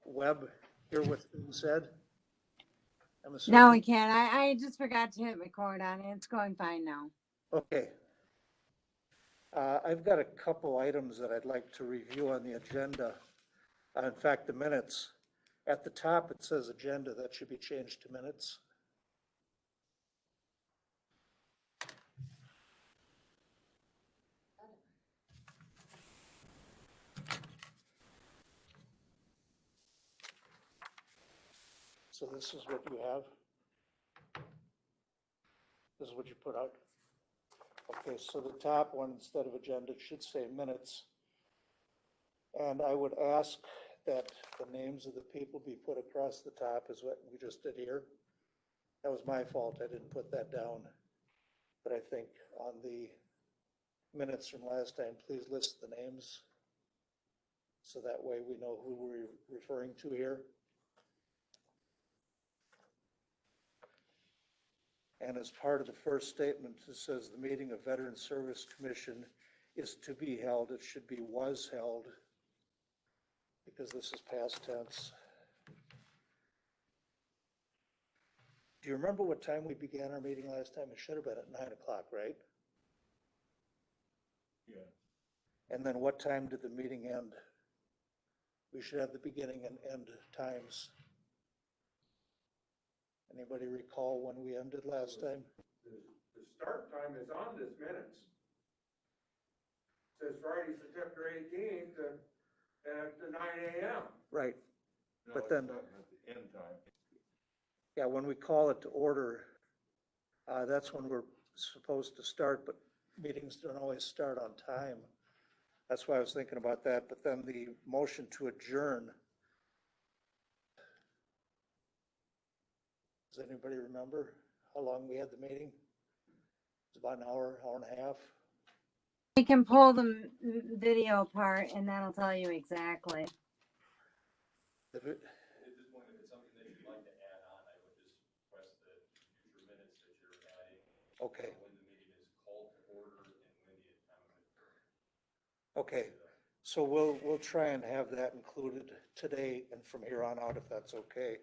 Webb hear what's being said? I'm No, assuming. we can't. I just forgot to hit record on it. It's going fine now. Okay. I've got a couple items that I'd like to review on the agenda. In fact, the minutes. At the top, it says agenda. That should be changed to minutes. So this is what you have. This is what you put out. Okay, so the top one, instead of agenda, should say minutes. And I would ask that the names of the people be put across the top as what we just did here. That was my fault. I didn't put that down. But I think on the minutes from last time, please list the names. So that way we know who we're referring to here. And as part of the first statement, it says the meeting of Veterans Service Commission is to be held. It should be was held, because this is past tense. Do you remember what time we began our meeting last time? It should have been at 9 o'clock, right? Yeah. And then what time did the meeting end? We should have the beginning and end times. Anybody recall when we ended last time? The start time is on this minutes. It says Friday, September 18th at 9 a.m. Right. No, But it's then- not at the end time. Yeah, when we call it to order, that's when we're supposed to start, but meetings don't always start on time. That's why I was thinking about that, but then the motion to adjourn. Does anybody remember how long we had the meeting? It was about an hour, hour and a half. We can pull the video apart and that'll tell you exactly. If it- At this point, if it's something that you'd like to add on, I would just request the future minutes that you're adding. Okay, When the meeting is called to order and when the time of it. okay. So we'll try and have that included today and from here on out, if that's okay.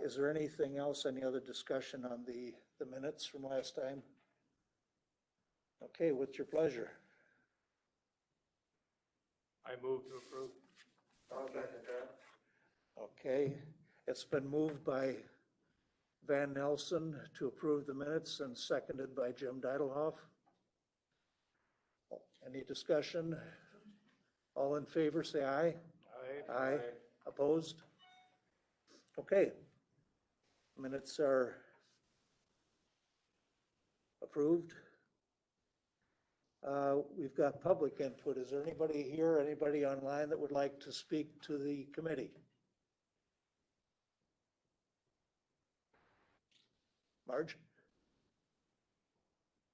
Is there anything else, any other discussion on the minutes from last time? Okay, what's your pleasure? I move to approve. I'll second that. Okay, it's been moved by Van Nelson to approve the minutes and seconded by Jim Deidelhoff. Any discussion? All in favor, say aye. Aye. Opposed? Okay. Minutes are approved. We've got public input. Is there anybody here, anybody online that would like to speak to the committee? Marge?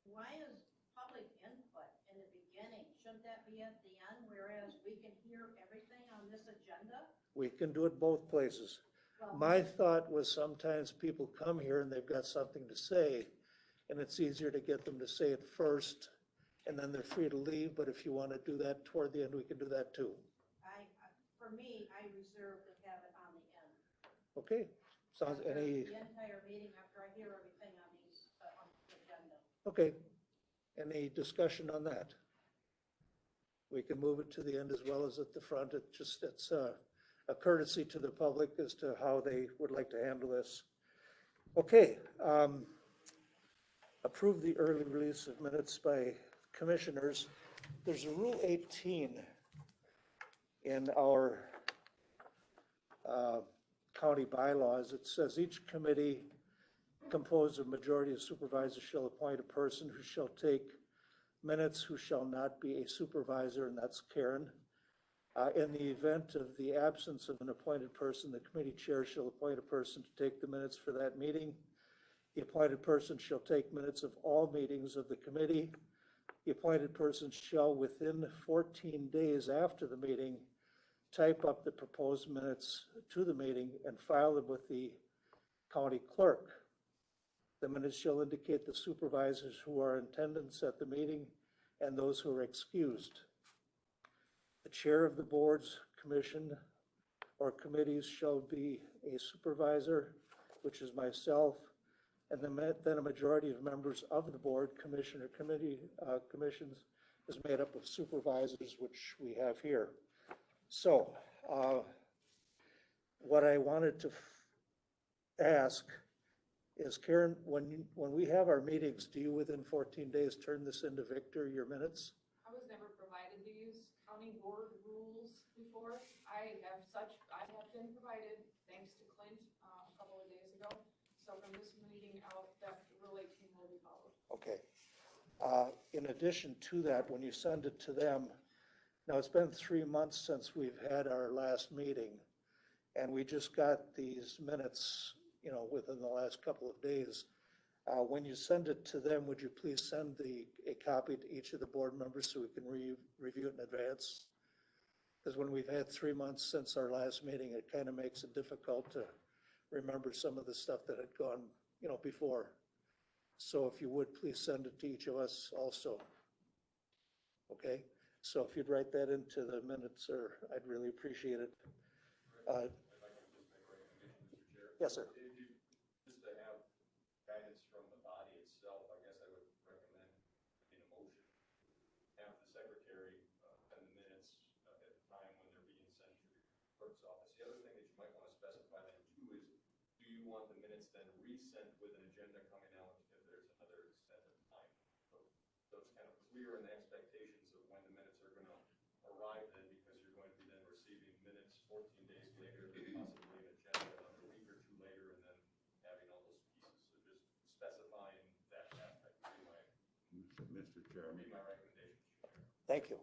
Why is public input in the beginning? Shouldn't that be at the end, whereas we can hear everything on this agenda? We can do it both places. Well, My thought was sometimes people come here and they've got something to say, and it's easier to get them to say it first, and then they're free to leave, but if you want to do that toward the end, we can do that too. For me, I reserve to have it on the end. Okay, sounds, After any, the entire meeting, after I hear everything on these, on the agenda. okay, any discussion on that? We can move it to the end as well as at the front. It's a courtesy to the public as to how they would like to handle this. Okay, approve the early release of minutes by commissioners. There's a Rule 18 in our county bylaws. It says each committee composed of majority of supervisors shall appoint a person who shall take minutes who shall not be a supervisor, and that's Karen. In the event of the absence of an appointed person, the committee chair shall appoint a person to take the minutes for that meeting. The appointed person shall take minutes of all meetings of the committee. The appointed person shall, within 14 days after the meeting, type up the proposed minutes to the meeting and file them with the county clerk. The minutes shall indicate the supervisors who are in attendance at the meeting and those who are excused. The chair of the board's commission or committees shall be a supervisor, which is myself, and then a majority of members of the board, commission, or commissions is made up of supervisors, which we have here. So, what I wanted to ask is, Karen, when we have our meetings, do you within 14 days turn this into Victor, your minutes? I was never provided these county board rules before. I have been provided, thanks to Clint, a couple of days ago. So from this meeting out, that relation will be followed. Okay. In addition to that, when you send it to them, now it's been 3 months since we've had our last meeting, and we just got these minutes, within the last couple of days. When you send it to them, would you please send a copy to each of the board members so we can review it in advance? Because when we've had 3 months since our last meeting, it kind of makes it difficult to remember some of the stuff that had gone, before. So if you would, please send it to each of us also. Okay, so if you'd write that into the minutes, sir, I'd really appreciate it. I'd like to just make a recommendation, Mr. Chair. Yes, sir. If you, just to have guidance from the body itself, I guess I would recommend in a motion, have the secretary send the minutes at the time when they're being sent to the clerk's office. The other thing that you might want to specify then too is, do you want the minutes then resent with an agenda coming out if there's another extended time? So it's kind of clear in the expectations of when the minutes are going to arrive then, because you're going to be then receiving minutes 14 days later, then possibly an agenda another week or two later, and then having all those pieces. So just specifying that aspect would be Mr. Chairman, my recommendation. Thank you.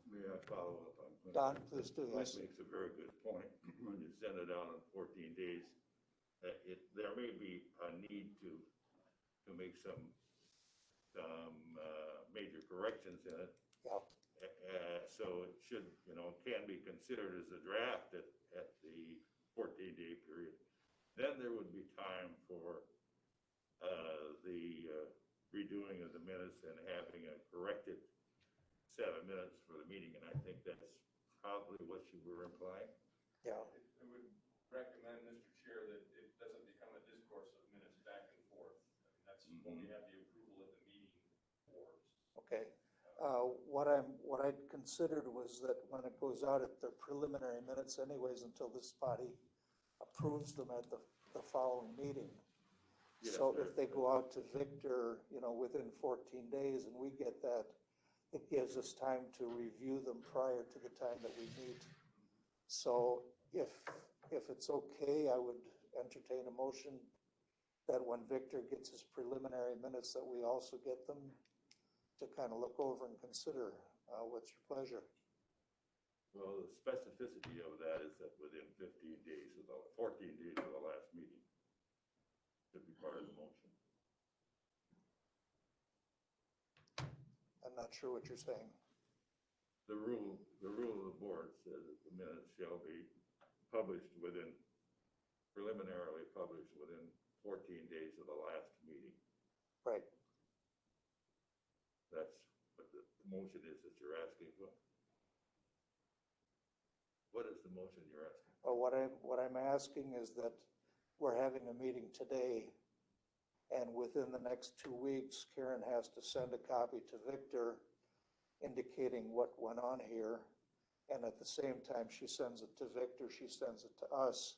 may I follow up on? Clint? Don, please do, Clint yes. makes a very good point. When you send it out in 14 days, there may be a need to make some major corrections in it. Yeah. So it should, can be considered as a draft at the 14-day period. Then there would be time for the redoing of the minutes and having a corrected set of minutes for the meeting. And I think that's probably what you were implying. Yeah. I would recommend, Mr. Chair, that it doesn't become a discourse of minutes back and forth. I mean, that's when we have the approval at the meeting for. Okay. What I'd considered was that when it goes out at the preliminary minutes anyways, until this body approves them at the following meeting. Yes, So sir. if they go out to Victor, within 14 days and we get that, it gives us time to review them prior to the time that we meet. So if it's okay, I would entertain a motion that when Victor gets his preliminary minutes, that we also get them to kind of look over and consider. What's your pleasure? Well, the specificity of that is that within 14 days of the last meeting should be part of the motion. I'm not sure what you're saying. The rule of the board says that the minutes shall be preliminarily published within 14 days of the last meeting. Right. That's what the motion is that you're asking for. What is the motion you're asking? Well, what I'm asking is that we're having a meeting today, and within the next 2 weeks, Karen has to send a copy to Victor indicating what went on here. And at the same time she sends it to Victor, she sends it to us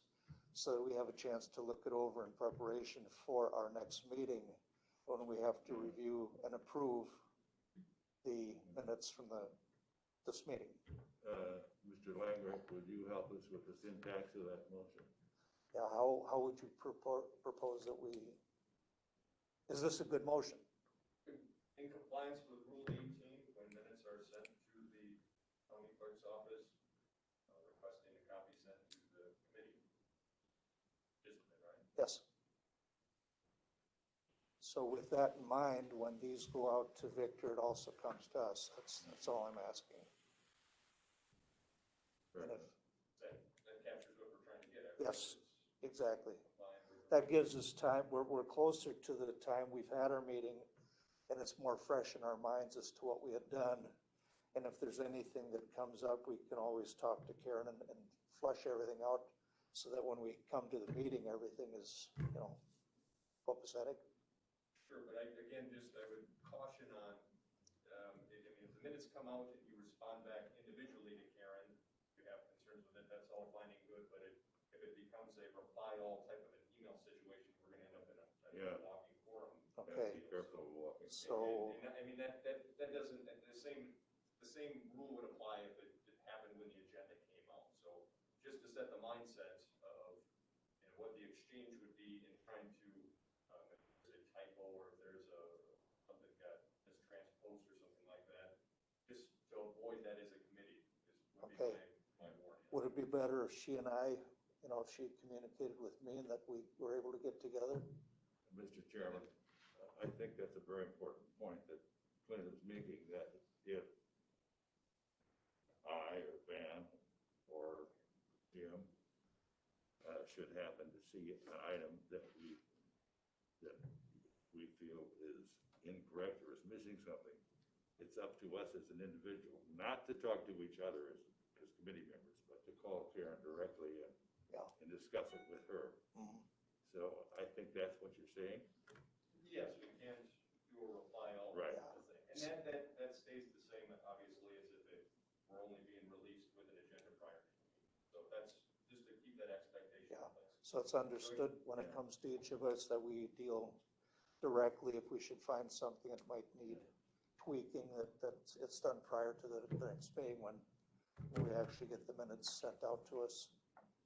so that we have a chance to look it over in preparation for our next meeting when we have to review and approve the minutes from this meeting. Mr. Langrick, would you help us with the syntax of that motion? Yeah, how would you propose that we, is this a good motion? In compliance with Rule 18, when minutes are sent to the county clerk's office, requesting a copy sent to the committee. Isn't it, right? Yes. So with that in mind, when these go out to Victor, it also comes to us. That's all I'm asking. And if, That captures what we're trying to get at. Yes, It's exactly. complying with- That gives us time, we're closer to the time we've had our meeting, and it's more fresh in our minds as to what we had done. And if there's anything that comes up, we can always talk to Karen and flush everything out so that when we come to the meeting, everything is, copacetic. Sure, but I would caution on, if the minutes come out and you respond back individually to Karen, you have concerns with it, that's all fine and good, but if it becomes a reply all type of an email situation, we're gonna end up in a walking forum. Okay. Be careful of walking. So, And I mean, that doesn't, the same rule would apply if it happened when the agenda came out. So just to set the mindset of, what the exchange would be in trying to, if there's a typo or if there's something got mistransposed or something like that, just to avoid that as a committee would Okay. be my warning. would it be better if she and I, if she communicated with me and that we were able to get together? Mr. Chairman, I think that's a very important point that Clint is making, that if I or Ben or Jim should happen to see an item that we feel is incorrect or is missing something, it's up to us as an individual, not to talk to each other as committee members, but to call Karen directly and discuss it with her. Mhm. So I think that's what you're saying? Yes, we can't do a reply all. Right. And that stays the same, obviously, as if it were only being released with an agenda prior. So that's just to keep that expectation in place. So it's understood when it comes to each of us that we deal directly if we should find something that might need tweaking, that it's done prior to the next meeting when we actually get the minutes sent out to us.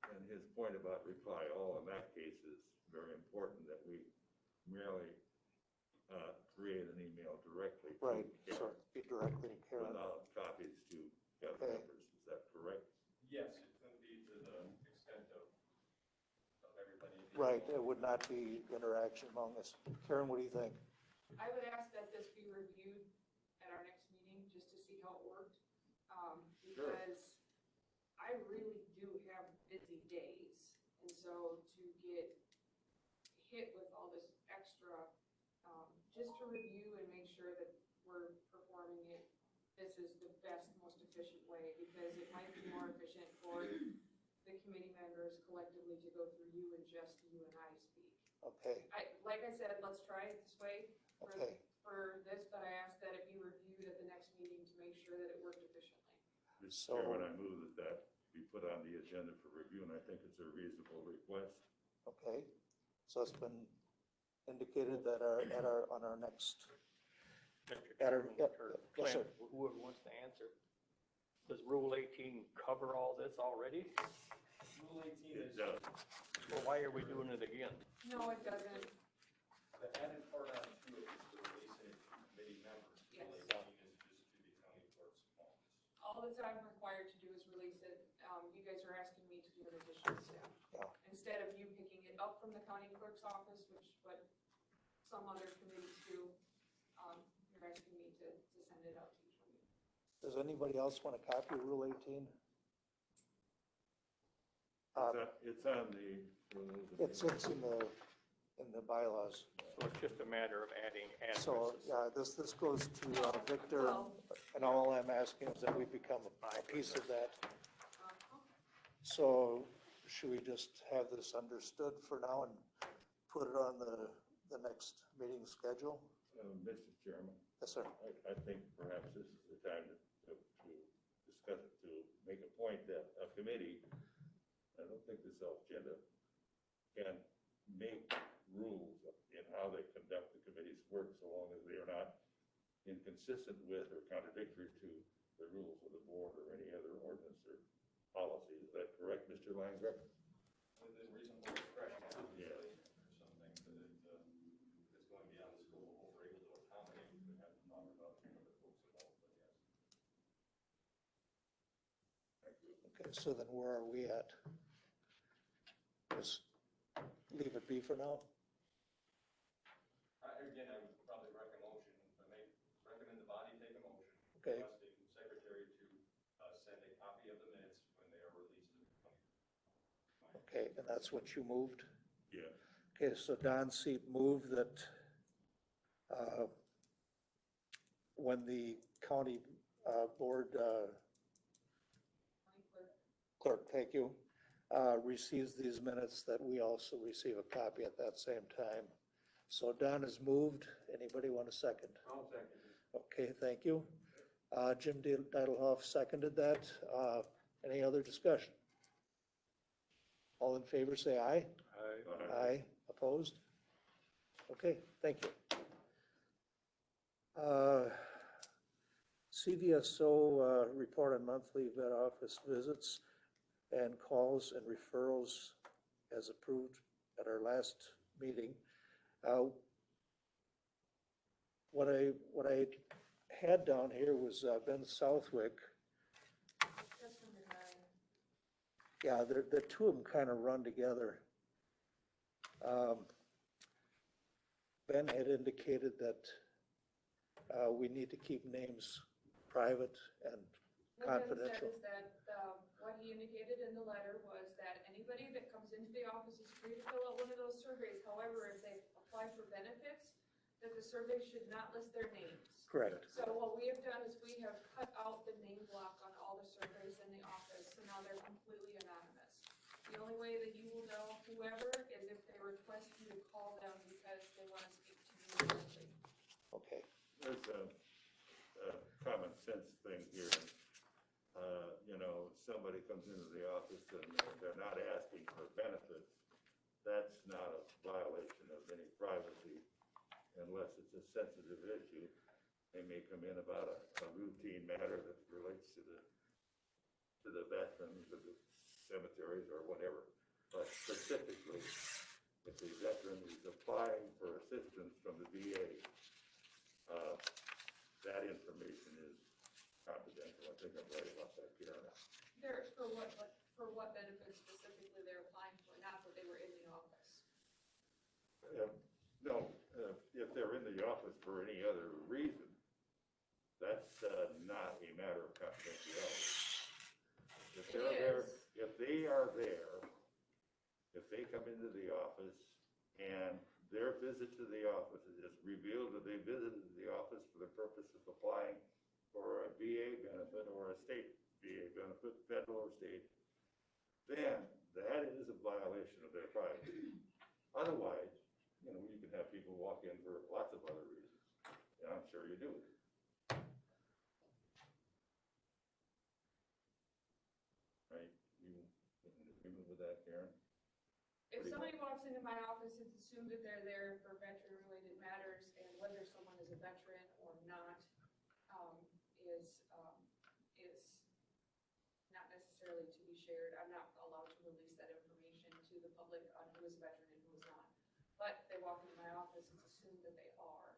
And his point about reply all in that case is very important, that we merely create an email directly to Right, Karen so be directly to Karen. without copies to other Okay. members. Is that correct? Yes, it couldn't be to the extent of everybody. Right, it would not be interaction among us. Karen, what do you think? I would ask that this be reviewed at our next meeting, just to see how it worked. Sure. Because I really do have busy days. And so to get hit with all this extra, just to review and make sure that we're performing it, this is the best, most efficient way, because it might be more efficient for the committee members collectively to go through you and just you and I speak. Okay, Like I said, let's try it this way okay. for this, but I ask that it be reviewed at the next meeting to make sure that it worked efficiently. Mr. So- Chairman, I move that be put on the agenda for review, and I think it's a reasonable request. Okay, so it's been indicated that on our next, Mr. At our- Chairman, or yes, sir. Clint, whoever wants to answer. Does Rule 18 cover all this already? Rule 18 It is, does. Well, why are we doing it again? No, it doesn't. the added part on it too, is to release it to committee members. Yes. Rule 18 is just to the county clerk's office. All that I'm required to do is release it. You guys are asking me to do an additional step. Yeah. Instead of you picking it up from the county clerk's office, which what some other committees do, you're asking me to send it out to each of you. Does anybody else want a copy of Rule 18? It's on the rules. of It's in the bylaws. So it's just a matter of adding So, addresses. this goes to Victor, Well- and all I'm asking is that we become a piece of that. Uh-huh. So should we just have this understood for now and put it on the next meeting schedule? Mr. Chairman, Yes, sir. I think perhaps this is the time to discuss it, to make a point that a committee, I don't think the self-agenda can make rules in how they conduct the committee's work so long as they are not inconsistent with or contradictory to the rules of the board or any other ordinance or policy. Is that correct, Mr. Langer? Within reasonable discretion, obviously, Yeah. or something that it's going beyond the scope of what we're able to accommodate, we would have to talk about the other folks involved, but yes. Thank you. Okay, so then where are we at? Just leave it be for now? Again, I would probably recommend the body take a motion. Okay. Request the secretary to send a copy of the minutes when they are released to the county. Okay, and that's what you moved? Yeah. Okay, so Don Seat moved that when the county Board County clerk. clerk, thank you, receives these minutes, that we also receive a copy at that same time. So Don has moved. Anybody want a second? I'll second it. Okay, thank you. Jim Diedelhoff seconded that. Any other discussion? All in favor, say aye. Aye. Opposed? Okay, thank you. CVSO report on monthly vet office visits and calls and referrals as approved at our last meeting. What I had down here was Ben Southwick. That's number 9. Yeah, the two of them kind of run together. Ben had indicated that we need to keep names private and What Ben confidential. said is that, what he indicated in the letter was that anybody that comes into the office is free to fill out one of those surveys. However, if they apply for benefits, that the survey should not list their names. Correct. So what we have done is we have cut out the name block on all the surveys in the office, so now they're completely anonymous. The only way that you will know whoever is if they request you to call them because they want to speak to you directly. Okay. There's a common sense thing here. You know, somebody comes into the office and they're not asking for benefits. That's not a violation of any privacy unless it's a sensitive issue. They may come in about a routine matter that relates to the veterans or the cemeteries or whatever. But specifically, if the veteran is applying for assistance from the VA, that information is confidential. I think I'm right about that, Karen. They're, for what benefits specifically they're applying for, not that they were in the office. No, if they're in the office for any other reason, that's not a matter of confidentiality. If they're there, if they are there, if they come into the office and their visit to the office is revealed that they visited the office for the purpose of applying for a VA benefit or a state VA benefit, federal or state, then that is a violation of their privacy. Otherwise, you know, you can have people walk in for lots of other reasons, and I'm sure you do. Right? You in agreement with that, Karen? If somebody walks into my office, it's assumed that they're there for veteran-related matters, and whether someone is a veteran or not, is not necessarily to be shared. I'm not allowed to release that information to the public on who is a veteran and who is not. But they walk into my office, it's assumed that they are.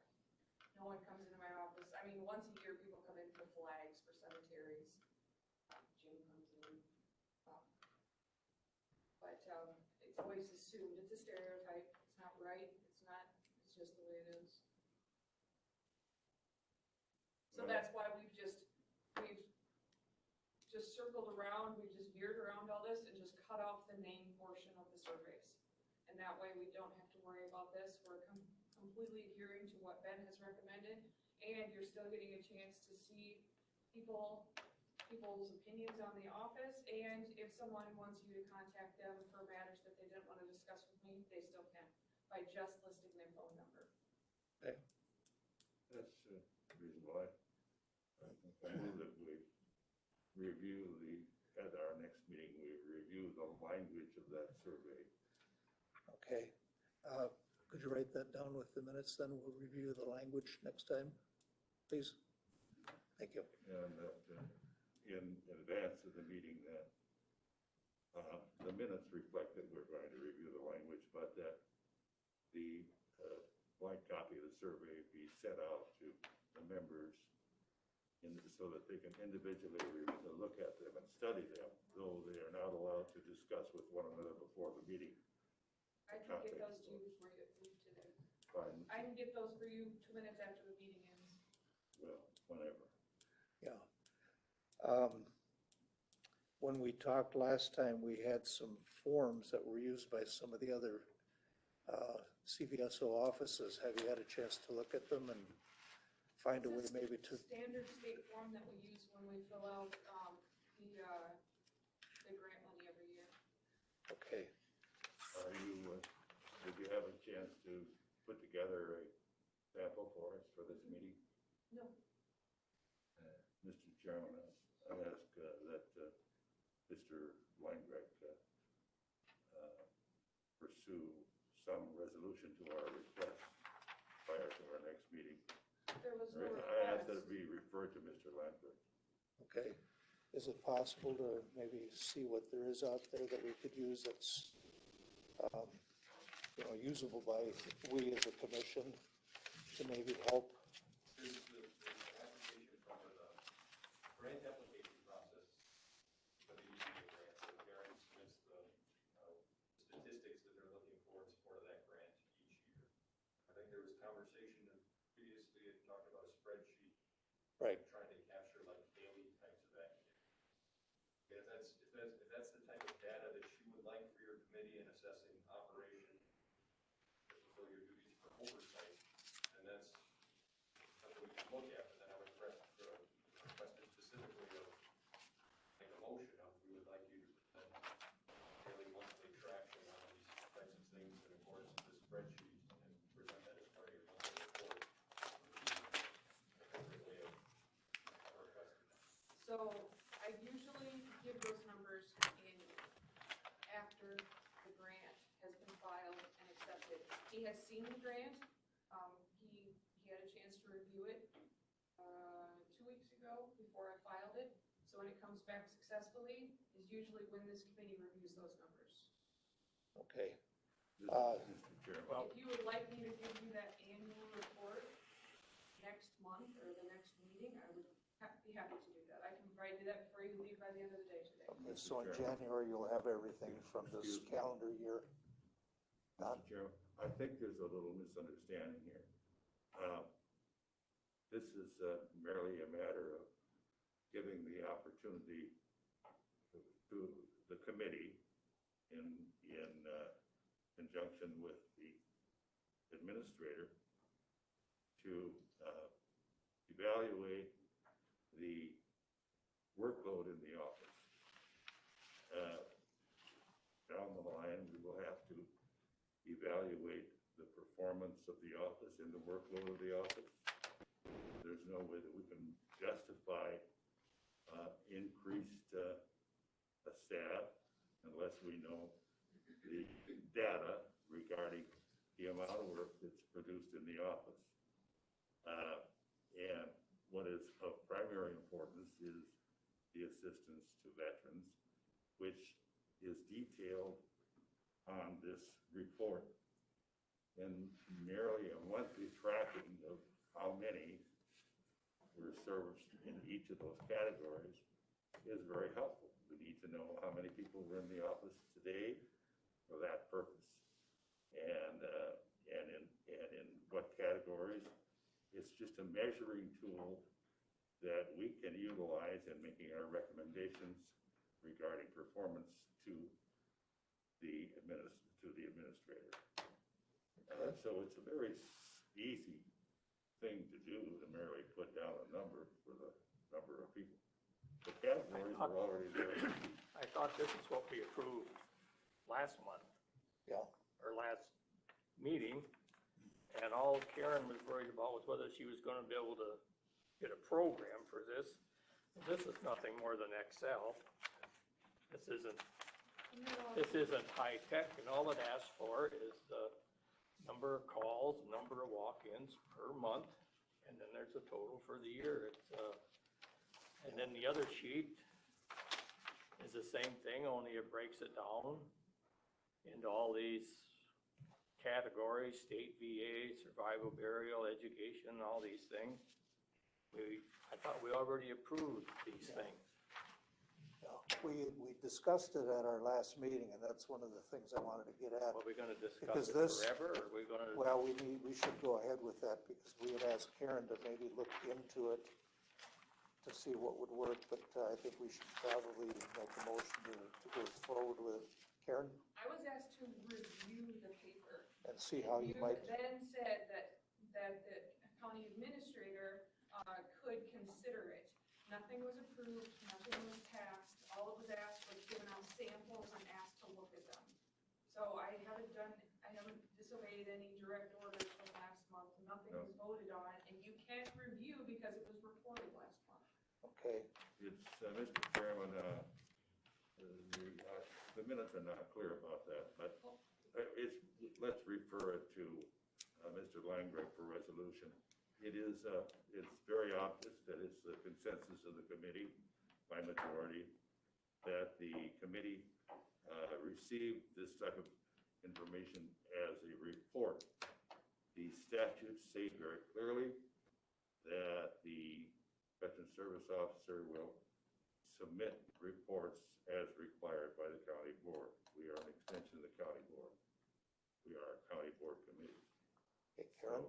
No one comes into my office, I mean, once a year, people come in for flags for cemeteries. Jim comes in. But it's always assumed, it's a stereotype, it's not right, it's not, it's just the way it is. So that's why we've just circled around, we've just veered around all this and just cut off the name portion of the surveys. And that way we don't have to worry about this, we're completely adhering to what Ben has recommended, and you're still getting a chance to see people's opinions on the office, and if someone wants you to contact them for matters that they didn't want to discuss with me, they still can, by just listing their phone number. Okay. That's reasonable. I move that we review at our next meeting, we review the language of that survey. Okay. Could you write that down with the minutes, then we'll review the language next time, please? Thank you. And in advance of the meeting, that the minutes reflect that we're going to review the language, but that the blank copy of the survey be sent out to the members so that they can individually look at them and study them, though they are not allowed to discuss with one another before the meeting. I can get those to you before you leave today. Fine. I can get those for you 2 minutes after the meeting ends. Well, whenever. Yeah. When we talked last time, we had some forms that were used by some of the other CVSO offices. Have you had a chance to look at them and find a way It's a maybe to, standard state form that we use when we fill out, the grant money every year. okay. Are you, did you have a chance to put together a sample for us for this meeting? No. Mr. Chairman, I ask that Mr. Weinreich pursue some resolution to our request prior to our next meeting. There was no I ask that it request. be referred to Mr. Weinreich. Okay. Is it possible to maybe see what there is out there that we could use that's, usable by we as a commission to maybe help? There's the application from the grant application process, but they usually get grants, so Karen submits the statistics that they're looking for in support of that grant each year. I think there was conversation previously, it talked about a spreadsheet. Right. Trying to capture like daily types of activity. If that's the type of data that you would like for your committee in assessing operation, to fulfill your duties for oversight, then that's something we can look at, but then I would request it specifically of, make a motion of, we would like you to present daily, monthly tracking on these types of things in accordance with the spreadsheet and present that as part of your monthly report. Appropriate way of requesting that. So I usually give those numbers in after the grant has been filed and accepted. He has seen the grant. He had a chance to review it 2 weeks ago before I filed it. So when it comes back successfully is usually when this committee reviews those numbers. Okay. Mr. Chairman. Well, If you would like me to give you that annual report next month or the next meeting, I would be happy to do that. I can provide you that before you leave by the end of the day today. Okay, so in January, you'll have everything from this calendar year. Mr. Chairman, I think there's a little misunderstanding here. This is merely a matter of giving the opportunity to the committee in conjunction with the administrator to evaluate the workload in the office. Down the line, we will have to evaluate the performance of the office and the workload of the office. There's no way that we can justify increased staff unless we know the data regarding the amount of work that's produced in the office. And what is of primary importance is the assistance to veterans, which is detailed on this report. And merely a monthly tracking of how many were serviced in each of those categories is very helpful. We need to know how many people were in the office today for that purpose. And in what categories. It's just a measuring tool that we can utilize in making our recommendations regarding performance to the administrator. So it's a very easy thing to do to merely put down a number for the number of people. The categories are already there. I thought this is what we approved last month, Yeah. or last meeting. And all Karen was worried about was whether she was gonna be able to get a program for this. This is nothing more than Excel. This isn't high tech, and all it asks for is the number of calls, number of walk-ins per month, and then there's a total for the year. And then the other sheet is the same thing, only it breaks it down into all these categories: state VA, survival, burial, education, all these things. I thought we already approved these things. Yeah. We discussed it at our last meeting, and that's one of the things I wanted to get at. Are we gonna Because discuss it this- forever, or are we gonna? Well, we should go ahead with that because we had asked Karen to maybe look into it to see what would work, but I think we should probably make a motion to go forward with Karen I was asked to review the paper. and see how you might, then said that the county administrator Nothing was approved, nothing was passed, all it was asked was given out samples and asked to look at them. So I haven't disobeyed any direct orders from last month, nothing was voted on, and you can't review because it was reported last month. Okay, It's, Mr. Chairman, the minutes are not clear about that, but it's, let's refer it to Mr. Langgraf for resolution. It is, it's very obvious that it's the consensus of the committee by majority that the committee received this type of information as a report. The statutes say very clearly that the Veteran Service Officer will submit reports as required by the county board. We are an extension of the county board. We are a county board committee. okay, Karen?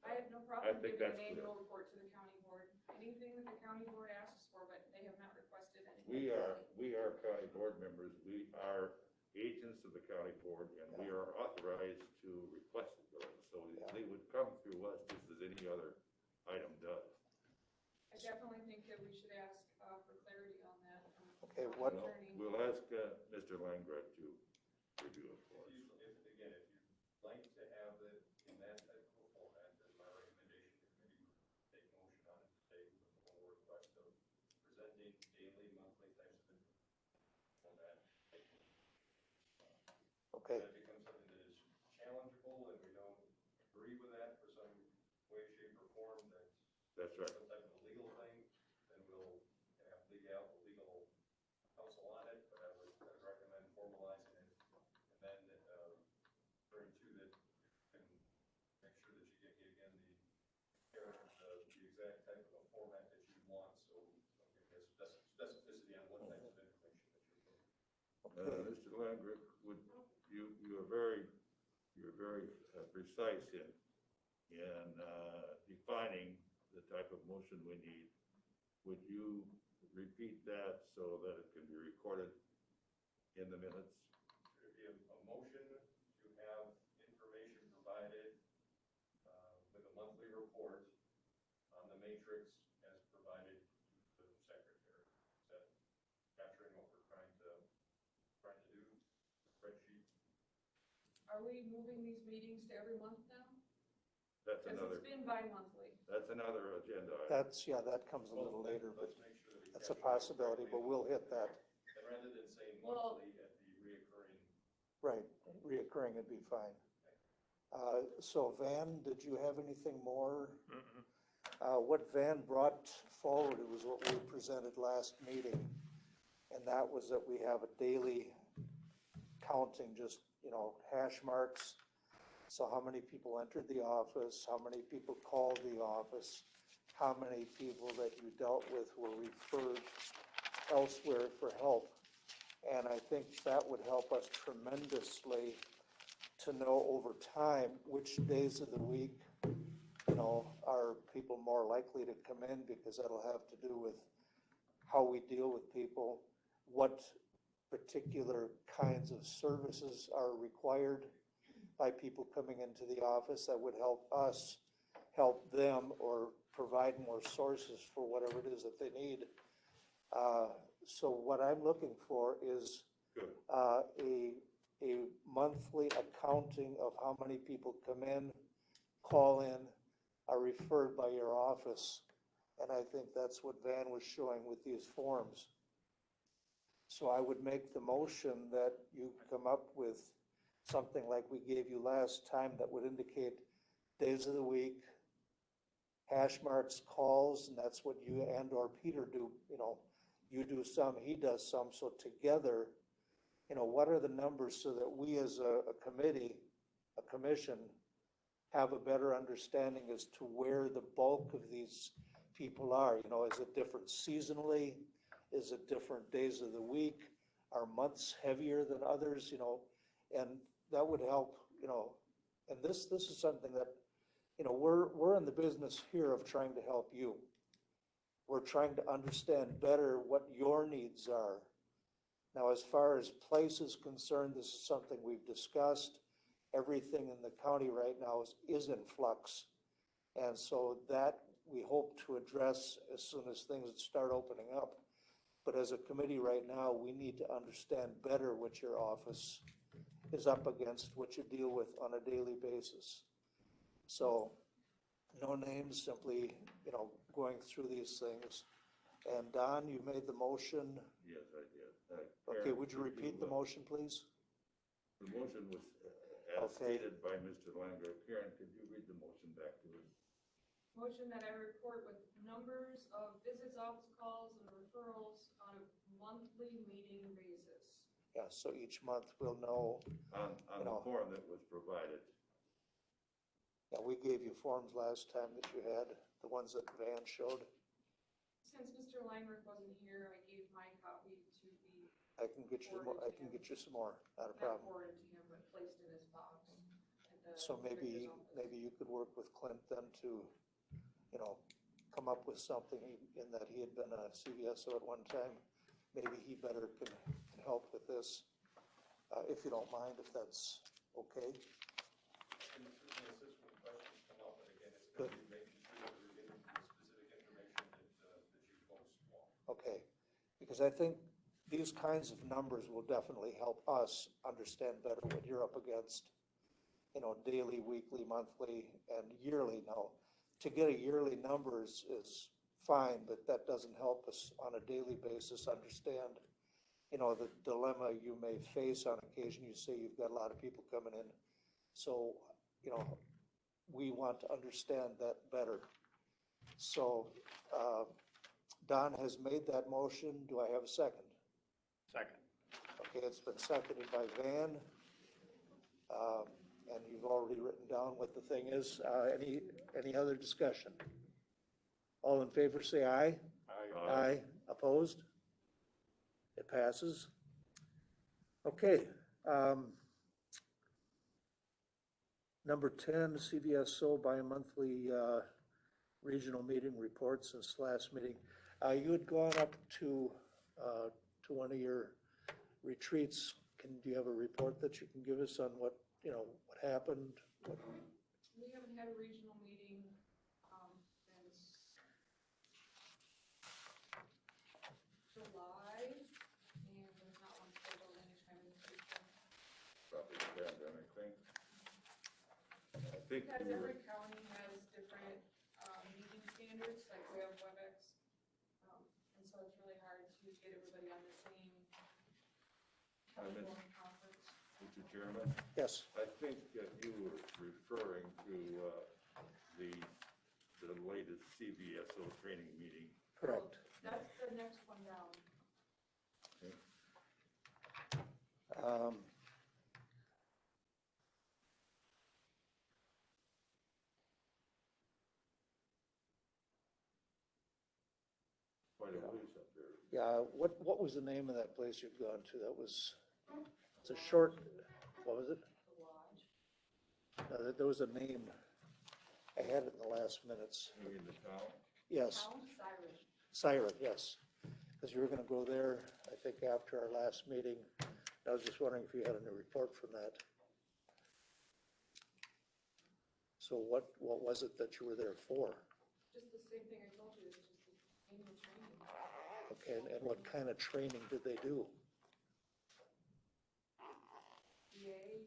I have no I problem think giving an that's clear. annual report to the county board, anything that the county board asks for, but they have not requested anything. We are county board members. We are agents of the county board, and we are authorized to request it. So they would come through us just as any other item does. I definitely think that we should ask for clarity on that from the Okay, county what- attorney. We'll ask Mr. Langgraf to review it for us. If you'd like to have it in that type of a format, then my recommendation, the committee would take motion on it today with the full request of presenting daily, monthly types of information on that. Okay, If that becomes something that is challengeable and we don't agree with that for some way, shape, or form, That's right. some type of a legal thing, then we'll have legal counsel on it, but I'd recommend formalizing it. And then, referring to that, and make sure that you get, again, the exact type of a format that you want, so give us specificity on what types of information that you're looking. okay. Mr. Langgraf, you're very precise in defining the type of motion we need. Would you repeat that so that it can be recorded in the minutes? Should it be a motion to have information provided with a monthly report on the matrix as provided to the secretary? Is that capturing what we're trying to do? Spreadsheet? Are we moving these meetings to every month now? That's Because another, it's been bi-monthly. that's another agenda item. That's, yeah, that comes a little later, but Let's make sure that we that's a capture it possibility, but correctly. we'll hit that. And rather than saying Well- monthly at the reoccurring, Right, reoccurring would be fine. So Van, did you have anything more? What Van brought forward, it was what we presented last meeting. And that was that we have a daily counting, just, hash marks. So how many people entered the office, how many people called the office, how many people that you dealt with were referred elsewhere for help. And I think that would help us tremendously to know over time which days of the week, are people more likely to come in, because that'll have to do with how we deal with people, what particular kinds of services are required by people coming into the office that would help us help them or provide more sources for whatever it is that they need. So what I'm looking for is Good. a monthly accounting of how many people come in, call in, are referred by your office. And I think that's what Van was showing with these forms. So I would make the motion that you come up with something like we gave you last time that would indicate days of the week, hash marks, calls, and that's what you and or Peter do. You do some, he does some. So together, what are the numbers so that we as a committee, a commission, have a better understanding as to where the bulk of these people are? Is it different seasonally? Is it different days of the week? Are months heavier than others? And that would help, and this is something that, we're in the business here of trying to help you. We're trying to understand better what your needs are. Now, as far as place is concerned, this is something we've discussed. Everything in the county right now is in flux. And so that we hope to address as soon as things start opening up. But as a committee right now, we need to understand better what your office is up against, what you deal with on a daily basis. So, no names, simply, going through these things. And Don, you made the motion. Yes, I did. Okay, Karen, would you repeat the motion, please? The motion was as Okay. stated by Mr. Langer. Karen, could you read the motion back to us? Motion that I report with numbers of visits, office calls, and referrals on a monthly meeting basis. Yeah, so each month we'll know. On the form that was provided. Yeah, we gave you forms last time that you had, the ones that Van showed. Since Mr. Langrick wasn't here, I gave my copy to be, I can get you, some more, not a not problem. forwarded to him, but placed in his box at the So maybe Victor's office. you could work with Clint then to, come up with something in that he had been a CVSO at one time. Maybe he better can help with this, if you don't mind, if that's okay. And certainly assist when questions come up, but again, it's going to be making sure that we're getting the specific information that you folks want. Okay, because I think these kinds of numbers will definitely help us understand better what you're up against, daily, weekly, monthly, and yearly now. To get a yearly numbers is fine, but that doesn't help us on a daily basis understand, the dilemma you may face on occasion. You say you've got a lot of people coming in. So, we want to understand that better. So, Don has made that motion. Do I have a second? Second. Okay, it's been seconded by Van. And you've already written down what the thing is. Any other discussion? All in favor, say aye. Aye. Opposed? It passes. Okay. Number 10, CVSO bi-monthly regional meeting reports since last meeting. You had gone up to one of your retreats. Do you have a report that you can give us on what happened? We haven't had a regional meeting, since July, and there's not one scheduled anytime in the future. Probably the pandemic thing. I think Because we were, every county has different, meeting standards, like we have WebEx, and so it's really hard to get everybody on the same telephone conference. Mr. Chairman, Yes. I think you were referring to the latest CVSO training meeting. Correct. That's the next one down. Um, Quite a ways up there. Yeah, what was the name of that place you'd gone to? It's a short, what was it? The lodge. No, there was a name. I had it in the last minutes. Maybe in the town. Yes, Town Siren. Siren, yes. Because you were gonna go there, I think, after our last meeting. I was just wondering if you had any report from that. So what was it that you were there for? Just the same thing I told you, it's just the annual training. Okay, and what kind of training did they do? VA,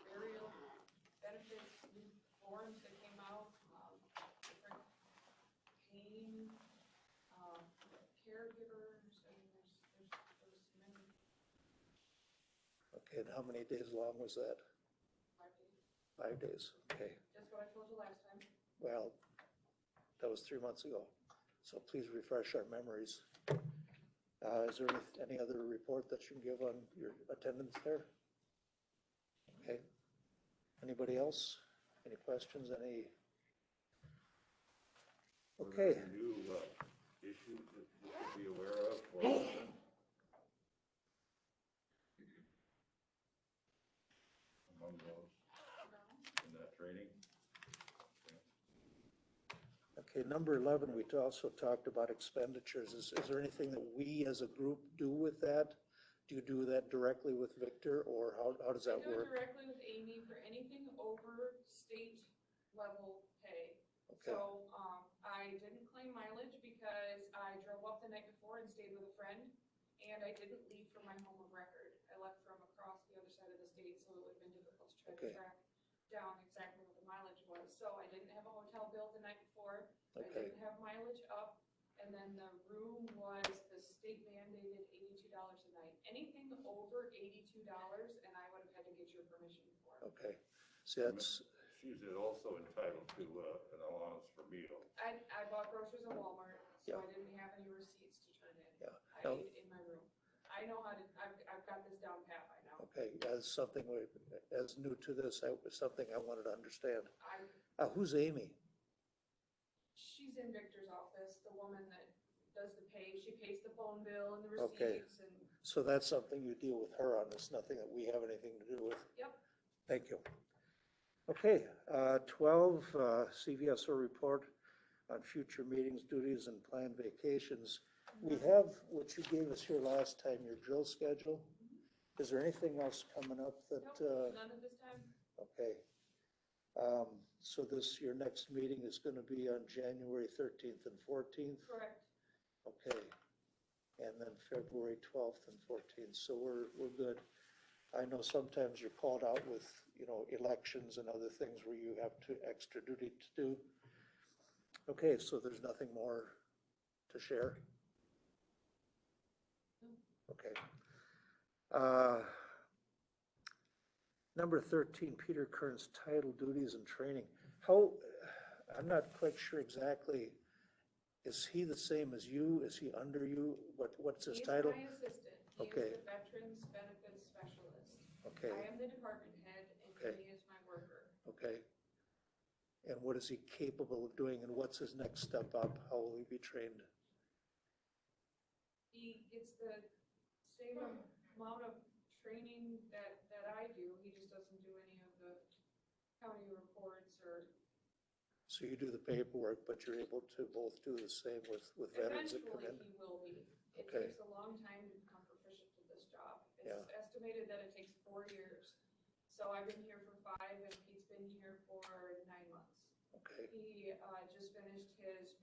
burial benefits, new forms that came out, different pain, caregivers, I mean, there's many, Okay, and how many days long was that? 5 days. 5 days, okay. Just what I told you last time. Well, that was 3 months ago, so please refresh our memories. Is there any other report that you can give on your attendance there? Okay. Anybody else? Any questions, any? Were Okay, there any new issues that you should be aware of or among those in that training? okay, number 11, we also talked about expenditures. Is there anything that we as a group do with that? Do you do that directly with Victor, or how does I that do it work? directly with Amy for anything over state level pay. Okay, So, I didn't claim mileage because I drove up the night before and stayed with a friend, and I didn't leave from my home of record. I left from across the other side of the state, so it would have been difficult to try to Okay. track down exactly what the mileage was. So I didn't have a hotel bill the night before, I okay, didn't have mileage up, and then the room was the state mandated $82 a night. Anything over $82, and I would have had to get your permission for. okay. See, that's, She's also entitled to an allowance for meals. I bought groceries at Walmart, so Yeah. I didn't have any receipts to turn in. Yeah. I Now- ate in my room. I know how to, I've got this down pat by now. okay, as something, as new to this, it was something I wanted to understand. Who's Amy? She's in Victor's office, the woman that does the pay, she pays the phone bill and the Okay. receipts and, So that's something you deal with her on, it's nothing that we have anything to do with? yep. Thank you. Okay, 12, CVSO report on future meetings, duties, and planned vacations. We have what you gave us here last time, your drill schedule. Is there anything else coming up that, Nope, none at this time. okay. So this, your next meeting is gonna be on January 13th and 14th? Correct. Okay. And then February 12th and 14th, so we're good. I know sometimes you're called out with, elections and other things where you have extra duty to do. Okay, so there's nothing more to share? Okay. Number 13, Peter Kern's title, duties, and training. I'm not quite sure exactly, is he the same as you? Is he under you? What's his title? He's my assistant. He Okay. is the Veterans Benefits Specialist. Okay, I am the department head and Okay. he is my worker. okay. And what is he capable of doing, and what's his next step up? How will he be trained? He gets the same amount of training that I do, he just doesn't do any of the county reports or. So you do the paperwork, but you're able to both do the same with veterans that come Eventually, in? he will be. It Okay. takes a long time to become proficient at this job. Yeah. It's estimated that it takes 4 years. So I've been here for 5 and Pete's been here for 9 months. Okay, He just finished his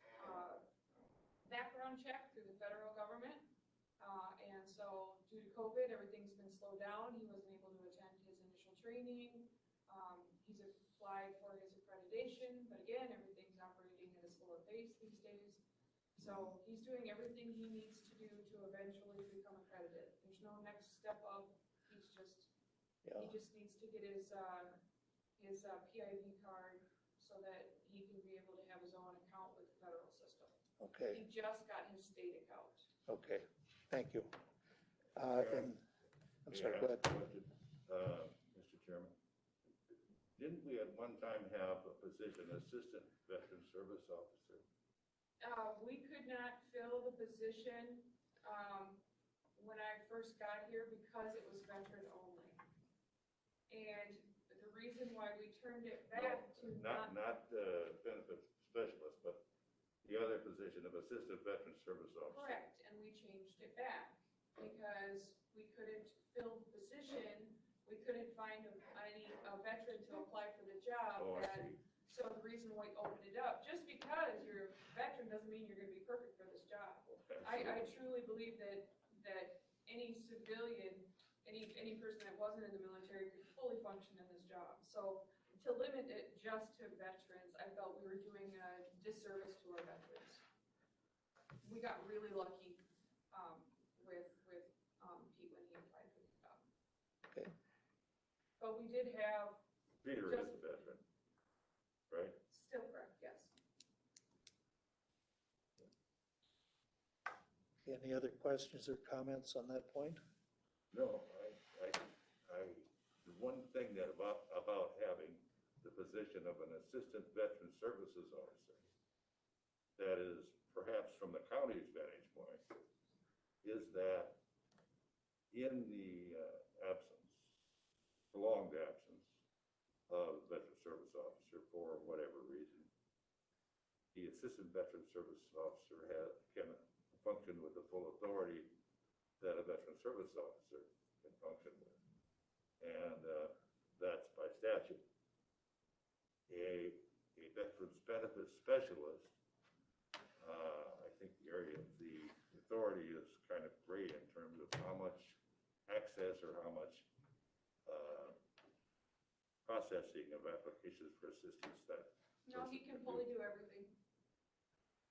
background check through the federal government. And so due to COVID, everything's been slowed down. He wasn't able to attend his initial training. He's applied for his accreditation, but again, everything's operating at a slower pace these days. So he's doing everything he needs to do to eventually become accredited. There's no next step up. He yeah, just needs to get his PIV card so that he can be able to have his own account with the federal system. okay, He just got his state account. okay, thank you. And, I'm sorry, go ahead. Question, Mr. Chairman. Didn't we at one time have a position, assistant veteran service officer? We could not fill the position, when I first got here because it was veteran only. And the reason why we turned it back to Not benefits specialist, but the other position of assistant veteran service officer. correct, and we changed it back because we couldn't fill the position. We couldn't find a veteran to apply for the job. Oh, I And see. so the reason why we opened it up, just because you're a veteran doesn't mean you're gonna be perfect for this job. I truly believe that any civilian, any person that wasn't in the military could fully function in this job. So to limit it just to veterans, I felt we were doing a disservice to our veterans. We got really lucky, with Pete when he applied for the job. Okay. But we did have, Peter is a veteran, right? still correct, yes. Any other questions or comments on that point? No, the one thing that about having the position of an assistant veteran services officer, that is perhaps from the county's vantage point, is that in the prolonged absence of veteran service officer for whatever reason, the assistant veteran service officer can function with the full authority that a veteran service officer can function with. And that's by statute. A veteran benefit specialist, I think the area of the authority is kind of gray in terms of how much access or how much processing of applications for assistance that. No, he can fully do everything.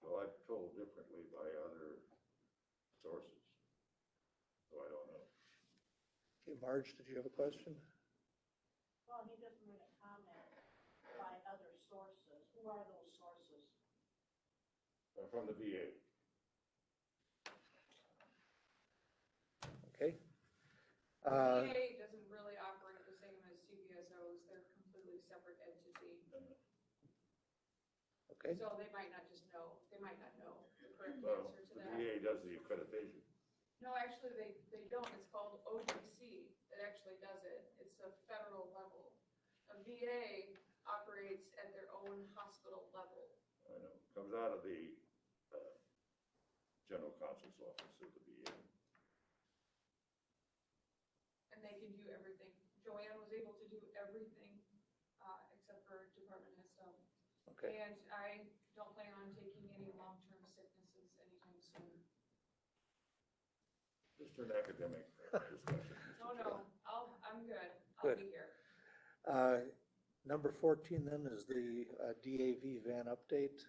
Well, I'm told differently by other sources, so I don't know. Okay, Marge, did you have a question? Well, he just made a comment by other sources. Who are those sources? From the VA. Okay. The VA doesn't really operate the same as CPSOs, they're a completely separate entity. Okay, So they might not just know, they might not know the correct Well, answer to the that. VA does the accreditation. No, actually, they don't, it's called ODC that actually does it, it's a federal level. A VA operates at their own hospital level. I know, comes out of the general counsel's office of the VA. And they can do everything. Joanne was able to do everything, except for department head stuff. okay. And I don't plan on taking any long-term sicknesses anytime soon. Just an academic discussion. Oh, no, I'm good. Good. I'll be here. Number 14 then is the DAV van update.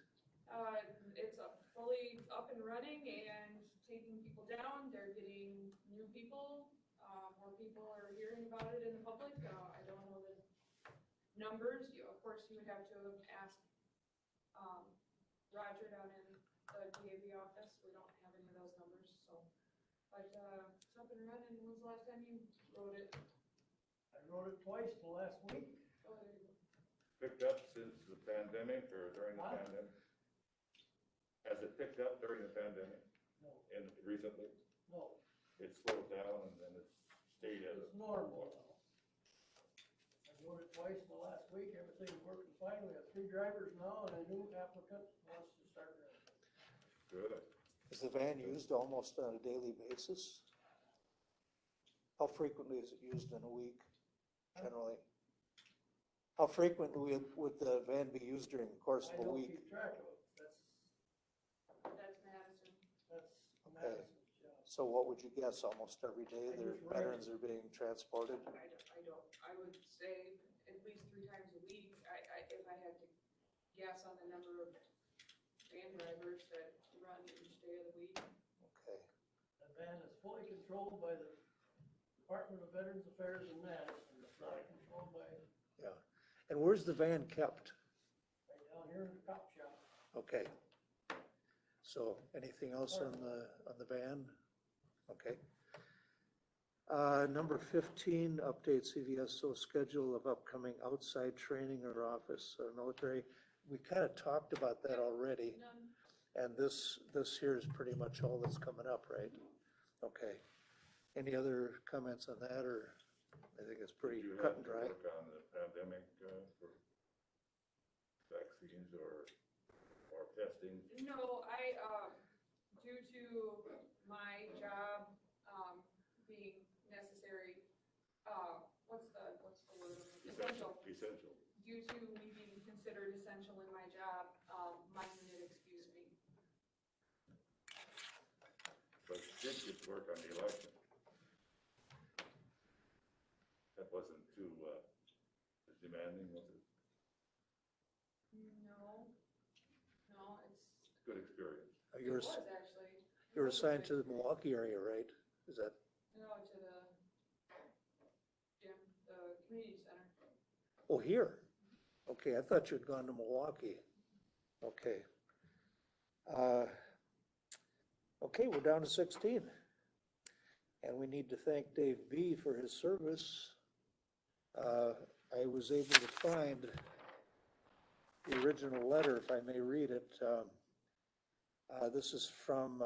It's fully up and running and taking people down. They're getting new people. More people are hearing about it in the public. I don't know the numbers. Of course, you would have to ask Roger down in the DAV office. We don't have any of those numbers, so. But it's up and running. When's the last time you wrote it? I wrote it twice the last week. Oh, there you go. Picked up since the pandemic or during the pandemic? Has it picked up during the pandemic No, and recently? no, It slowed down and then it's stayed at a. it's normal now. I wrote it twice in the last week, everything's working fine, we have 3 drivers now and a new applicant wants to start driving. Good. Is the van used almost on a daily basis? How frequently is it used in a week, generally? How frequently would the van be used during the course I of a don't week? keep track of it, That's Madison. that's Okay. Madison's job. So what would you guess, almost every day I their just write it. veterans are being transported? I would say at least 3 times a week. If I had to guess on the number of van drivers that run each day of the week. Okay, The van is fully controlled by the Department of Veterans Affairs in Madison, it's not controlled by, yeah. And where's the van kept? right down here in the cop shop. Okay. So anything else on the van? Okay. Number 15, update CVSO schedule of upcoming outside training or office military. We kind of talked about that already. None. And this here is pretty much all that's coming up, right? Okay. Any other comments on that, or I think it's pretty Did you cut have and to dry? work on the pandemic for vaccines or testing? No, due to my job, being necessary, what's the word? Essential. Essential. Due to me being considered essential in my job, my unit excused me. But you did get to work on the election. That wasn't too demanding, was it? No, it's, Good experience. it You're, was actually. you're assigned to the Milwaukee area, right? Is that, No, to the community center. oh, here? Okay, I thought you'd gone to Milwaukee. Okay. Okay, we're down to 16. And we need to thank Dave B. for his service. I was able to find the original letter, if I may read it. This is from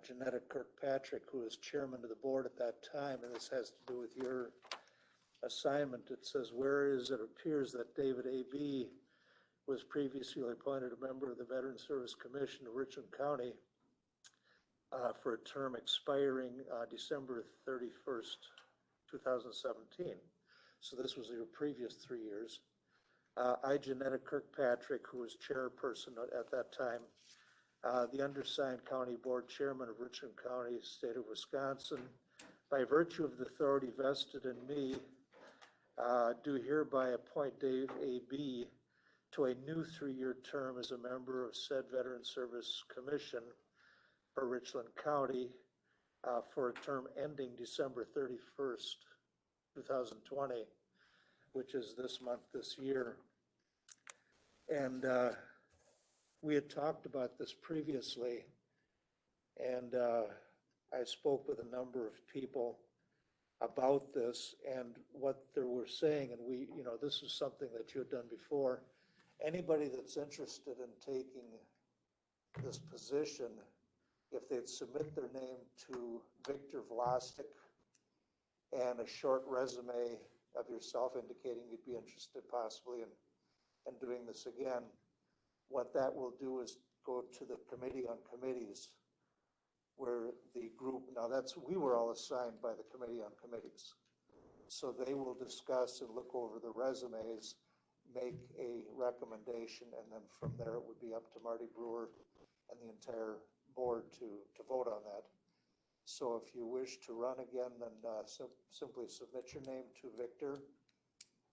Janetta Kirkpatrick, who was chairman of the board at that time, and this has to do with your assignment. It says, whereas it appears that David A.B. was previously appointed a member of the Veteran Service Commission of Richland County for a term expiring December 31st, 2017. So this was your previous 3 years. I, Janetta Kirkpatrick, who was chairperson at that time, the undersigned county board chairman of Richland County, state of Wisconsin, by virtue of the authority vested in me, do hereby appoint Dave A.B. to a new 3-year term as a member of said Veteran Service Commission for Richland County for a term ending December 31st, 2020, which is this month, this year. And we had talked about this previously, and I spoke with a number of people about this and what they were saying, and we, this is something that you had done before. Anybody that's interested in taking this position, if they'd submit their name to Victor Vlastik and a short resume of yourself indicating you'd be interested possibly in doing this again, what that will do is go to the Committee on Committees, where the group, now we were all assigned by the Committee on Committees. So they will discuss and look over the resumes, make a recommendation, and then from there it would be up to Marty Brewer and the entire board to vote on that. So if you wish to run again, then simply submit your name to Victor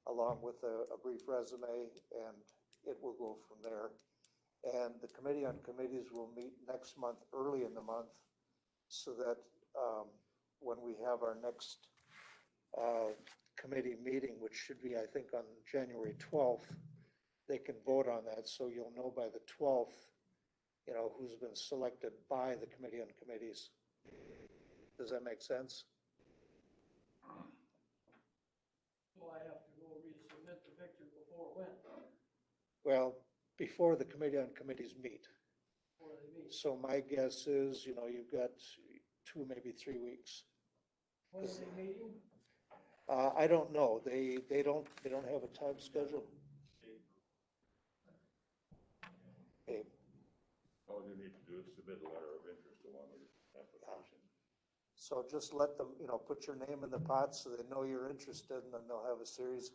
along with a brief resume, and it will go from there. And the Committee on Committees will meet next month, early in the month, so that when we have our next committee meeting, which should be, I think, on January 12th, they can vote on that. So you'll know by the 12th, who's been selected by the Committee on Committees. Does that make sense? So I have to go resubmit the Victor before when? Well, before the Committee on Committees meet. Before they meet? So my guess is, you've got 2, maybe 3 weeks. When are they meeting? I don't know. They don't have a time schedule. Okay. All you need to do is submit a letter of interest along with the application. So just let them, put your name in the pot so they know you're interested, and then they'll have a series.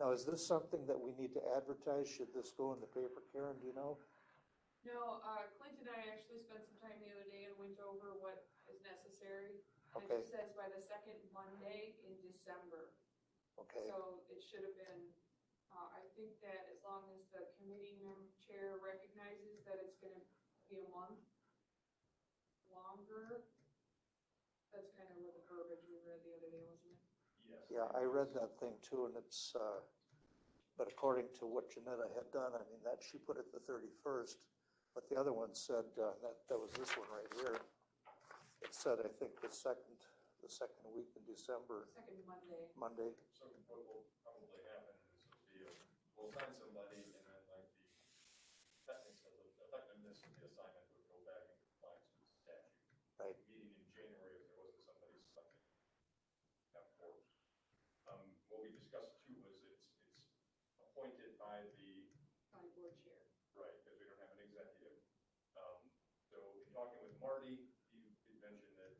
Now, is this something that we need to advertise? Should this go in the paper, Karen, do you know? No, Clint and I actually spent some time the other day and went over what is necessary. And Okay. it just says by the second Monday in December. Okay, So it should have been, I think that as long as the committee chair recognizes that it's gonna be a month longer, that's kind of what the verbiage we read the other day, wasn't it? Yes. yeah, I read that thing too, and it's, but according to what Janetta had done, I mean, that she put it the 31st, but the other one said, that was this one right here. It said, I think, the second week in December, Second Monday. Monday. So what will probably happen is we'll send somebody, and then like the effectiveness of the assignment would go back in compliance with the statute. Right. Meeting in January, if there wasn't somebody selected. What we discussed too was it's appointed by the County board chair. right, because we don't have an executive. So in talking with Marty, he mentioned that,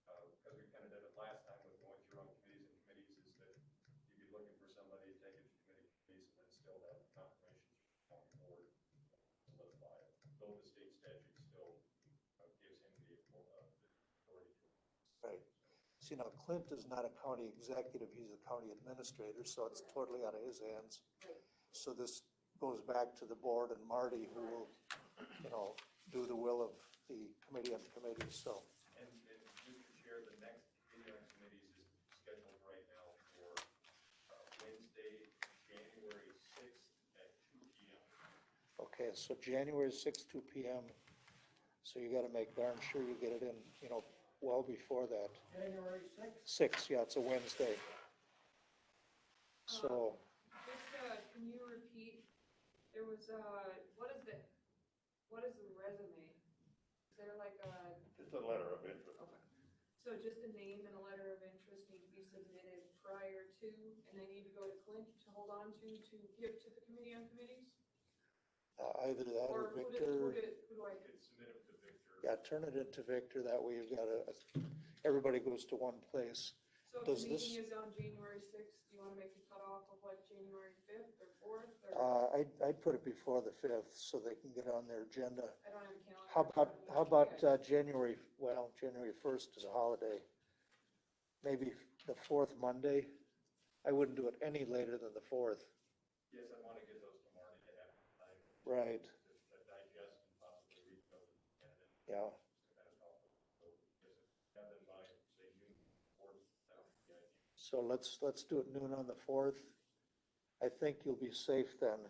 because we kind of did it last time with going through on committees and committees, is that you'd be looking for somebody to take it to committees and then still have confirmation from the county board solidify it. Though the state statute still gives him the authority to. Right. See, now Clint is not a county executive, he's a county administrator, so it's totally out of his hands. Right. So this goes back to the board and Marty, who will, do the will of the Committee on Committees, so. And Mr. Chair, the next meeting on committees is scheduled right now for Wednesday, January 6th at 2 p.m. Okay, so January 6th, 2 p.m. So you gotta make darn sure you get it in, well before that. January 6th? 6th, yeah, it's a Wednesday. So, Just, can you repeat, there was, what is the resume? Is there like a, Just a letter of interest. okay, so just a name and a letter of interest need to be submitted prior to, and they need to go to Clint to hold on to give to the Committee on Committees? either that or Or Victor. who do I, You could submit it to Victor. Yeah, turn it into Victor, that way you've got everybody goes to one place. So if Does the this- meeting is on January sixth, do you wanna make the cutoff of like January fifth or fourth, or? I'd put it before the 5th so they can get on their agenda. I don't have a calendar. How about January, well, January 1st is a holiday. Maybe the 4th Monday? I wouldn't do it any later than the 4th. Yes, I wanna get those to Marty to have time Right, to digest and possibly reach out to the candidate. yeah. Kind of help. So, yes, have them by, say, June 4th, that would be ideal. So let's do it noon on the 4th. I think you'll be safe then.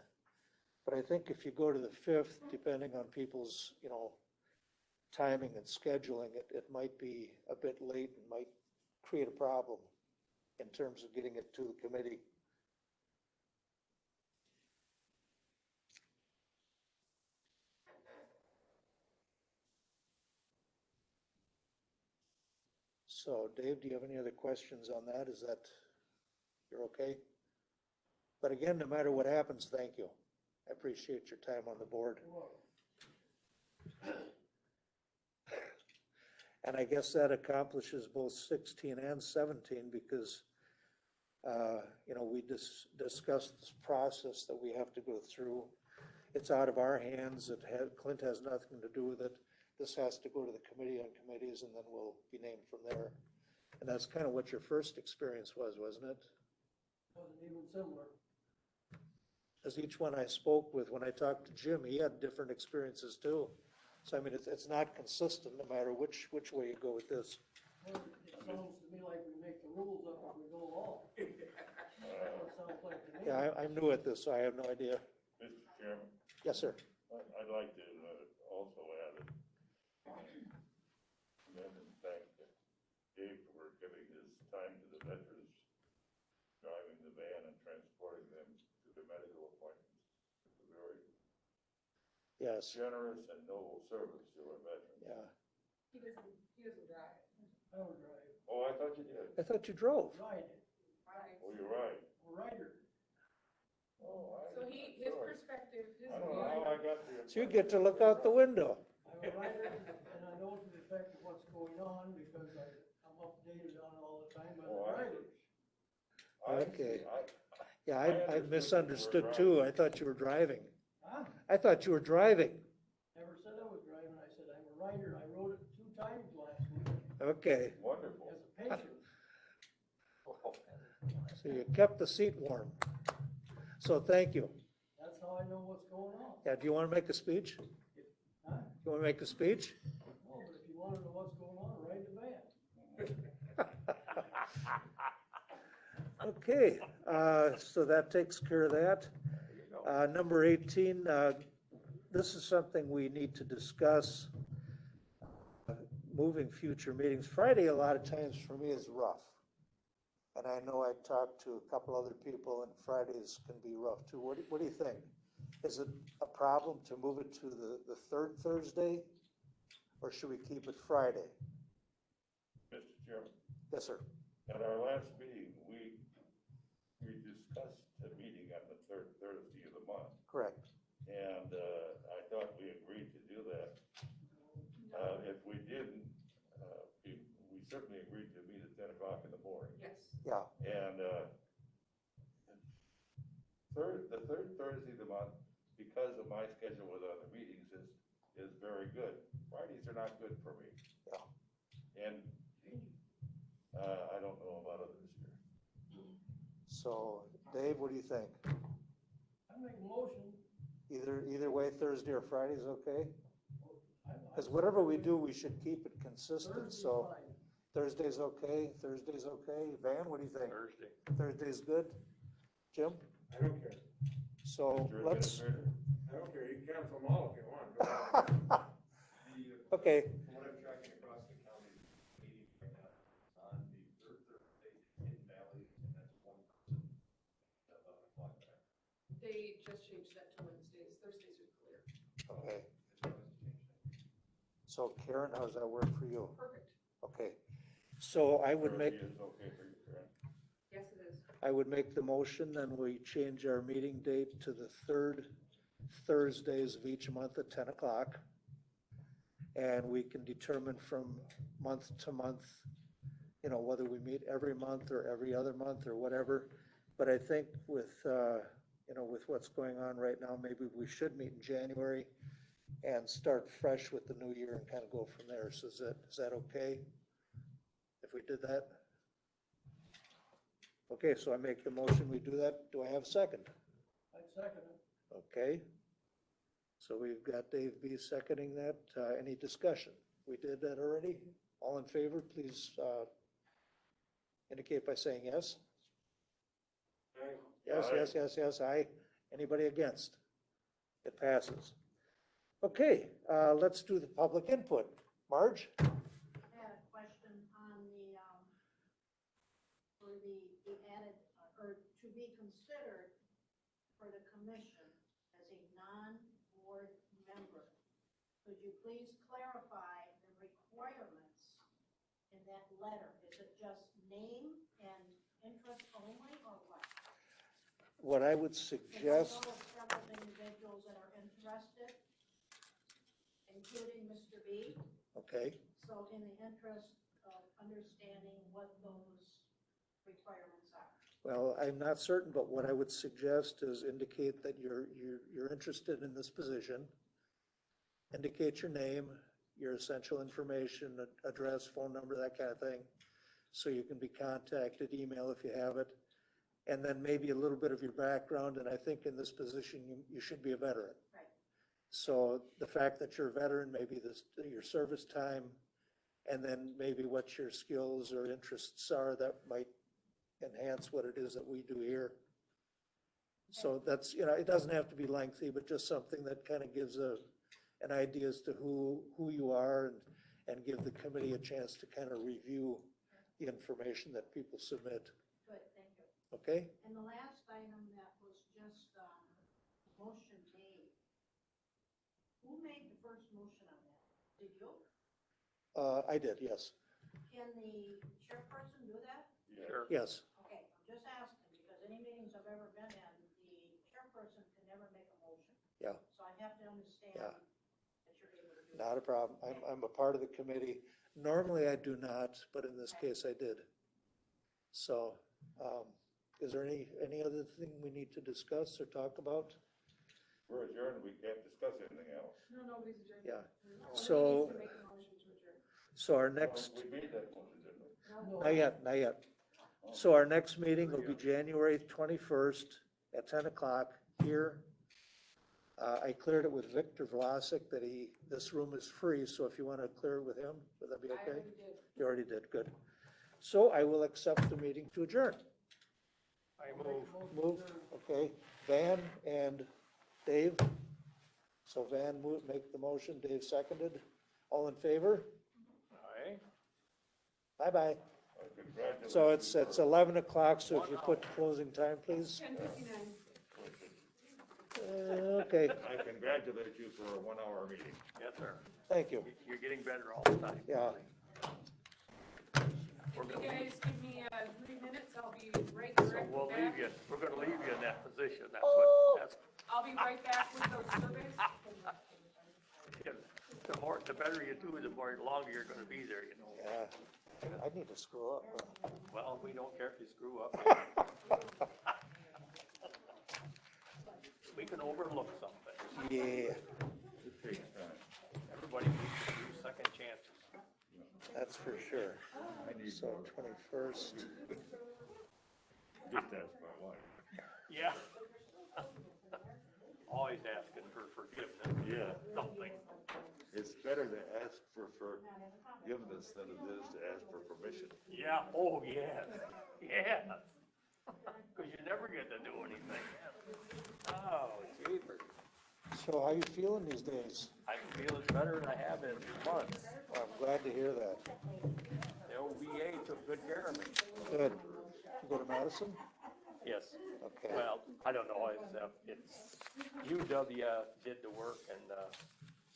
But I think if you go to the 5th, depending on people's, timing and scheduling, it might be a bit late and might create a problem in terms of getting it to the committee. So Dave, do you have any other questions on that? Is that, you're okay? But again, no matter what happens, thank you. I appreciate your time on the board. You're welcome. And I guess that accomplishes both 16 and 17 because, we discussed this process that we have to go through. It's out of our hands. Clint has nothing to do with it. This has to go to the committee on committees and then we'll be named from there. And that's kind of what your first experience was, wasn't it? Wasn't even similar. As each one I spoke with, when I talked to Jim, he had different experiences too. So I mean, it's not consistent no matter which way you go with this. Well, it sounds to me like we make the rules up as we go along. That's what it sounds like to me. Yeah, I'm new at this, so I have no idea. Mr. Chairman, Yes, sir. I'd like to also add it. Commend and thank Dave for giving his time to the veterans, driving the van and transporting them to their medical appointments. It's a very Yes, generous and noble service to our veterans. yeah. He doesn't drive. I don't drive. Oh, I thought you did. I thought you drove. Ride. Right. Oh, you're right. A rider. Oh, So his perspective, his I don't know how view, I got the. So you get to look out the window. I'm a rider and I know the effect of what's going on because I'm updated on it all the time by Oh, the I riders. Okay. I Yeah, I understood misunderstood you were too. I thought you were driving. Huh? I thought you were driving. Never said I was driving. I said I'm a rider. I rode it 2 times last week Okay, Wonderful. as a patient. so you kept the seat warm. So thank you. That's how I know what's going on. Yeah, do you want to make a speech? Huh? You want to make a speech? No, but if you want to know what's going on, ride the van. Okay, so that takes care of that. There you go. Number 18, this is something we need to discuss. Moving future meetings. Friday, a lot of times for me is rough. And I know I talked to a couple other people and Fridays can be rough too. What do you think? Is it a problem to move it to the 3rd Thursday? Or should we keep it Friday? Mr. Chairman, Yes, sir. at our last meeting, we discussed a meeting on the 3rd Thursday of the month. Correct. And I thought we agreed to do that. If we didn't, we certainly agreed to meet at 10 o'clock in the morning. yes. Yeah, And the 3rd Thursday of the month, because of my schedule with other meetings, is very good. Fridays are not good for me. Yeah. And I don't know about others here. so Dave, what do you think? I make a motion. Either way, Thursday or Friday is okay? I- Because whatever we do, we should keep it consistent, Thursday's so fine. Thursday's okay, Thursday's okay. Van, what do you think? Thursday. Thursday's good? Jim? I don't care. So Mr. let's, Administrator? I don't care. You can cancel them all if you want. Go ahead. okay, From what I'm tracking across the county, meeting right now on the 3rd Thursday in Valley, and that's one person at 11 o'clock there. They just changed that to Wednesdays. Thursdays are clear. okay. As long as it's changed. So Karen, how does that work for you? Perfect. Okay. So I would make, Thursday is okay for you, Karen? Yes, it is. I would make the motion, then we change our meeting date to the 3rd Thursdays of each month at 10 o'clock. And we can determine from month to month, you know, whether we meet every month or every other month or whatever. But I think with, you know, with what's going on right now, maybe we should meet in January and start fresh with the new year and kind of go from there. So is that okay? If we did that? Okay, so I make the motion, we do that. Do I have a second? I'd second it. Okay. So we've got Dave B seconding that. Any discussion? We did that already. All in favor, please, indicate by saying yes. Yes, Aye. yes, yes, yes, aye. Anybody against? It passes. Okay, let's do the public input. Marge? I had a question on the, for the added, or to be considered for the commission as a non-board member. Could you please clarify the requirements in that letter? Is it just name and interest only, or what? What I would Because suggest, I know of several individuals that are interested, including Mr. B. okay, So in the interest of understanding what those requirements are. well, I'm not certain, but what I would suggest is indicate that you're interested in this position. Indicate your name, your essential information, address, phone number, that kind of thing. So you can be contacted, email if you have it. And then maybe a little bit of your background, and I think in this position, you should be a veteran. Right. So the fact that you're a veteran, maybe your service time, and then maybe what your skills or interests are that might enhance what it is that we do here. So that's, you know, it doesn't have to be lengthy, but just something that kind of gives an idea as to who you are and give the committee a chance to kind of review the information that people submit. Good, thank you. Okay? And the last item that was just, motion made. Who made the first motion on that? Did you? I did, yes. Can the chairperson do that? Sure. Yes. Okay, I'm just asking, because any meetings I've ever been in, the chairperson can never make a motion. Yeah. So I have to understand Yeah. that you're able to do that. Not a problem. I'm a part of the committee. Normally I do not, but in this case I did. So, is there any other thing we need to discuss or talk about? We're adjourned, we can't discuss anything else. No, nobody's adjourned. Yeah. Somebody So- needs to make a motion to adjourn. So our next, We made that motion, didn't we? No. not yet, not yet. So our next meeting will be January 21st at 10 o'clock here. I cleared it with Victor Vlasic that this room is free, so if you want to clear it with him, would that be I okay? already did. You already did, good. So I will accept the meeting to adjourn. I move. Move, okay, Van and Dave. So Van make the motion, Dave seconded. All in favor? Aye. Bye-bye. Congratulations. So it's 11 o'clock, so if you put closing time, please. 10:59. Okay, I congratulate you for a 1 hour meeting. Yes, sir. thank you. You're getting better all the time. Yeah. We're You gonna leave, guys give me, 3 minutes, I'll be right so directly we'll leave back. you, we're gonna leave you in that position. That's I'll be right back with those surveys. the better you do, the longer you're gonna be there, you know. Yeah, I need to screw up. Well, we don't care if you screw up. We can overlook something. Yeah, It takes time. Everybody needs a few second chances. that's for sure. I need So more. 21st, Just ask my wife. Yeah. Always asking for forgiveness. Yeah. Something. It's better to ask for forgiveness than it is to ask for permission. Yeah, oh, yes, yes. Cause you never get to do anything. Oh, jeepers. so how you feeling these days? I'm feeling better than I have in months. I'm glad to hear that. The OVA took good care of me. Good. You go to Madison? Yes. Okay. Well, I don't know, it's UW did the work and,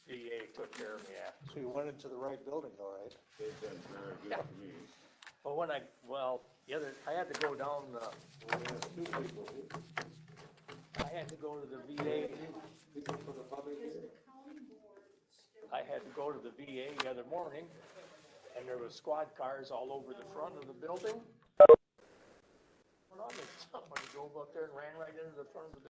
VA took care of me after. So you went into the right building, all right? They've been very good to me. But when I had to go down, I had to go to the VA. I had to go to the VA the other morning and there was squad cars all over the front of the building. Somebody drove up there and ran right into the front of the